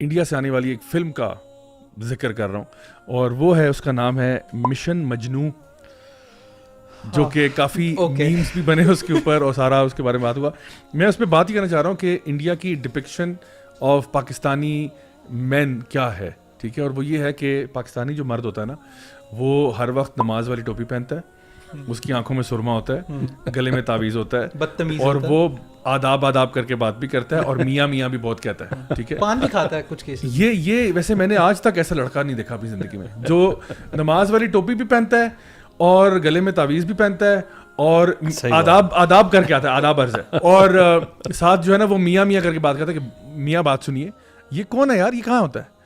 India سے آنے والی ایک فلم کا ذکر کر رہا ہوں, اور وہ ہے, اس کا نام ہے مشن مجنو, جو کہ کافی میمز بھی بنے اس کے اوپر اور سارا اس کے بارے میں بات ہوا. میں اس پہ بات ہی کرنا چاہ رہا ہوں کہ انڈیا کی ڈپکشن آف پاکستانی مین کیا ہے, ٹھیک ہے, اور وہ یہ ہے کہ پاکستانی جو مرد ہوتا ہے نا, وہ ہر وقت نماز والی ٹوپی پہنتا ہے, اس کی آنکھوں میں سرما ہوتا ہے, گلے میں تعویذ ہوتا ہے, اور وہ آداب کر کے بات بھی کرتا ہے, اور میاں میاں بھی بہت کہتا ہے, ٹھیک ہے, پان بھی کھاتا ہے کچھ کیس. یہ ویسے میں نے آج تک ایسا لڑکا نہیں دیکھا اپنی زندگی میں جو نماز والی ٹوپی بھی پہنتا ہے اور گلے میں تعویذ بھی پہنتا ہے اور آداب کر کے آتا ہے, آداب عرض ہے, اور ساتھ جو ہے نا وہ میاں میاں کر کے بات کرتا ہے کہ میاں بات سنیے. یہ کون ہے یار, یہ کہاں ہوتا ہے؟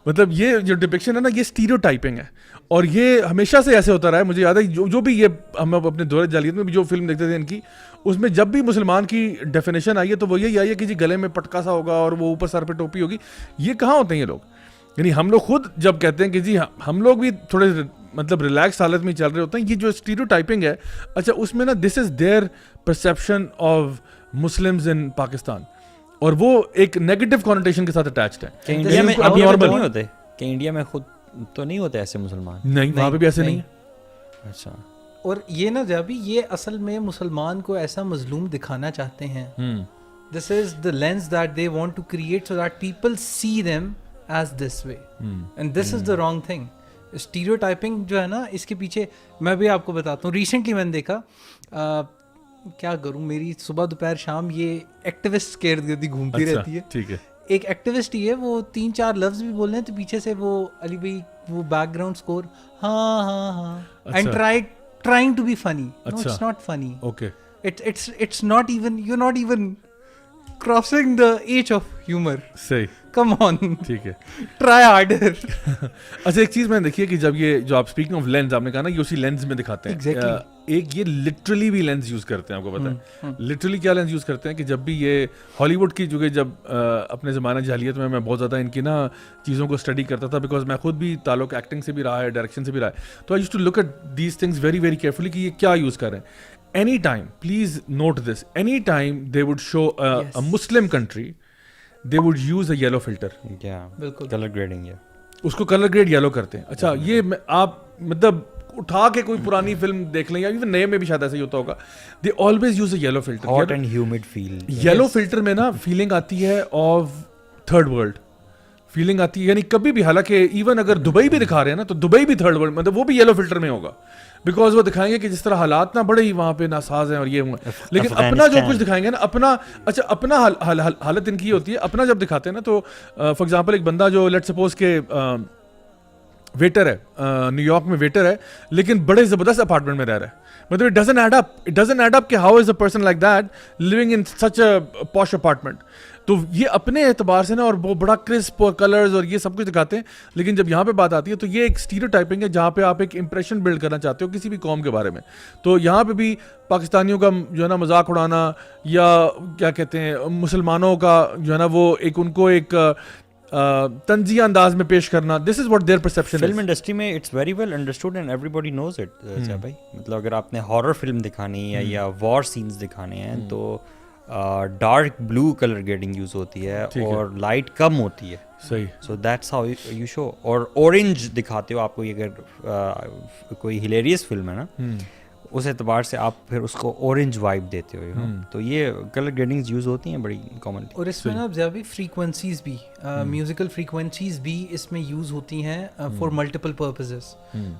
مطلب یہ جو ڈپکشن ہے نا, یہ اسٹیریو ٹائپنگ ہے, اور یہ ہمیشہ سے ایسے ہوتا رہا ہے. مجھے یاد ہے جو بھی یہ ہم اپنے دور جاہلیت میں بھی جو فلم دیکھتے تھے ان کی, اس میں جب بھی مسلمان کی ڈیفینیشن آئی ہے تو وہ یہی آئی ہے کہ جی گلے میں پٹکا سا ہوگا اور وہ اوپر سر پہ ٹوپی ہوگی. یہ کہاں ہوتے ہیں یہ لوگ؟ یعنی ہم لوگ خود جب کہتے ہیں کہ جی ہم لوگ بھی تھوڑے مطلب ریلیکس حالت میں چل رہے ہوتے ہیں, یہ جو اسٹیریو ٹائپنگ ہے, اچھا اس میں نا this is their perception of Muslims in Pakistan, اور وہ ایک نیگیٹو کونوٹیشن کے ساتھ اٹیچڈ ہے. کہ انڈیا میں نارمل نہیں ہوتے, کہ انڈیا میں خود تو نہیں ہوتے ایسے مسلمان؟ نہیں, وہاں پہ بھی ایسے نہیں ہے. اچھا, اور یہ نا جبھی یہ اصل میں مسلمان کو ایسا مظلوم دکھانا چاہتے ہیں. This is the lens that they want to create so that people see them as this way, and this is the wrong thing. Stereotyping جو ہے نا, اس کے پیچھے میں بھی آپ کو بتاتا ہوں. ریسنٹلی میں نے دیکھا, کیا کروں, میری صبح دوپہر شام یہ ایکٹیوسٹ کے ارد گرد گھومتی رہتی ہے. ٹھیک ہے, ایک ایکٹیوسٹ ہی ہے, وہ 3-4 لفظ بھی بول رہے ہیں تو پیچھے سے وہ علی بھائی وہ بیک گراؤنڈ اسکور, ہاں ہاں ہاں, اینڈ ٹرائنگ ٹو بی فنی. نو, اٹس ناٹ فنی. Okay, it's not even, you're not even crossing the age of humor. صحیح, come on, ٹھیک ہے, try harder. اچھا ایک چیز میں نے دیکھی ہے کہ جب یہ جو آپ اسپیکنگ آف لینز آپ نے کہا نا, یہ اسی لینز میں دکھاتے ہیں. ایک یہ لٹرلی بھی لینز یوز کرتے ہیں, آپ کو پتہ ہے لٹرلی کیا لینز یوز کرتے ہیں؟ کہ جب بھی یہ ہالی ووڈ کی, جو کہ جب اپنے زمانہ جاہلیت میں بہت زیادہ ان کی نا چیزوں کو اسٹڈی کرتا تھا, بیکاز میں خود بھی تعلق ایکٹنگ سے بھی رہا ہے, ڈائریکشن سے بھی رہا ہے, تو I used to look at these things very very carefully کہ یہ کیا یوز کر رہے ہیں. Any time, please note this, any time they would show a Muslim country, they would use a yellow filter. بالکل, کلر گریڈنگ ہے, اس کو colour grade yellow کرتے ہیں. اچھا یہ آپ مطلب اٹھا کے کوئی پرانی فلم دیکھ لیں, یا ایون نئے میں بھی شاید ایسا ہی ہوتا ہوگا, they always use a yellow filter. Hot and humid feel. Yellow filter میں نا فیلنگ آتی ہے آف تھرڈ ورلڈ, فیلنگ آتی ہے. یعنی کبھی بھی, حالانکہ ایون اگر دبئی بھی دکھا رہے ہیں نا, تو دبئی بھی تھرڈ ورلڈ, مطلب وہ بھی یلو فلٹر میں ہوگا, بیکاز وہ دکھائیں گے کہ جس طرح حالات نا بڑے ہی وہاں پہ ناساز ہیں اور یہ ہوں, لیکن اپنا جو کچھ دکھائیں گے نا, اپنا اچھا اپنا حالت ان کی ہوتی ہے. اپنا جب دکھاتے ہیں نا, تو فار ایگزامپل ایک بندہ جو لیٹ سپوز کہ ویٹر ہے, نیو یارک میں ویٹر ہے, لیکن بڑے زبردست اپارٹمنٹ میں رہ رہا ہے, مطلب اٹ ڈزنٹ ایڈ اپ کہ how is a person like that living in such a posh apartment. تو یہ اپنے اعتبار سے نا, اور وہ بڑا کرسپ اور کلرز اور یہ سب کچھ دکھاتے ہیں, لیکن جب یہاں پہ بات آتی ہے تو یہ ایک اسٹیریو ٹائپنگ ہے, جہاں پہ آپ ایک امپریشن بلڈ کرنا چاہتے ہو کسی بھی قوم کے بارے میں. تو یہاں پہ بھی پاکستانیوں کا جو ہے نا مذاق اڑانا, یا کیا کہتے ہیں مسلمانوں کا جو ہے نا وہ ایک ان کو ایک تنزیہ انداز میں پیش کرنا, this is what their perception. Film industry میں it's very well understood and everybody knows it. بھائی مطلب اگر آپ نے ہارر فلم دکھانی ہے یا وار سینس دکھانے ہیں, تو dark blue colour grading use ہوتی ہے اور لائٹ کم ہوتی ہے. صحیح. So that's how you show. اور اورنج دکھاتے ہو آپ کو, اگر کوئی ہلیریس فلم ہے نا, اس اعتبار سے آپ پھر اس کو اورنج وائب دیتے ہو. تو یہ کلر گریڈنگز یوز ہوتی ہیں بڑی کامنلی. اور اس میں نا زیادہ فریکوینسیز بھی, میوزیکل فریکوینسیز بھی اس میں یوز ہوتی ہیں for multiple purposes,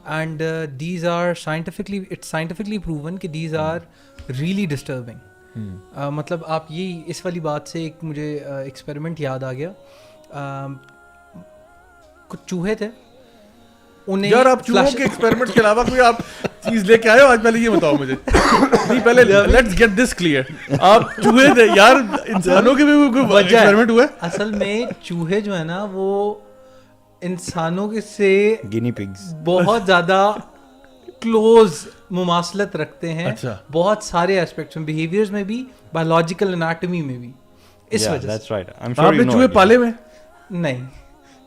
and these are scientifically proven کہ دیز آر ریئلی ڈسٹربنگ. مطلب آپ یہ اس والی بات سے ایک مجھے ایکسپیریمنٹ یاد آ گیا. کچھ چوہے تھے, انہیں یار آپ چوہوں کے ایکسپیریمنٹ کے علاوہ کوئی آپ چیز لے کے آئے ہو آج؟ پہلے یہ بتاؤ مجھے. نہیں پہلے لیٹس گیٹ دس کلیئر, آپ چوہے تھے یار, انسانوں کے بھی کوئی ایکسپیریمنٹ ہوا ہے؟ اصل میں چوہے جو ہے نا وہ انسانوں کے سے گینی پگز بہت زیادہ کلوز مماثلت رکھتے ہیں, بہت سارے ایسپیکٹس میں, بیہیویئرز میں بھی, بایولوجیکل اناٹمی میں بھی. اس وجہ سے آپ نے چوہے پالے ہوئے؟ نہیں,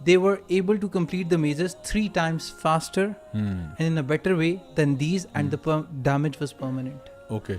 they were able to complete the mazes 3 times faster and in a better way than these, and the damage was permanent. Okay.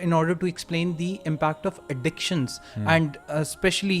in order to explain the impact of addictions and especially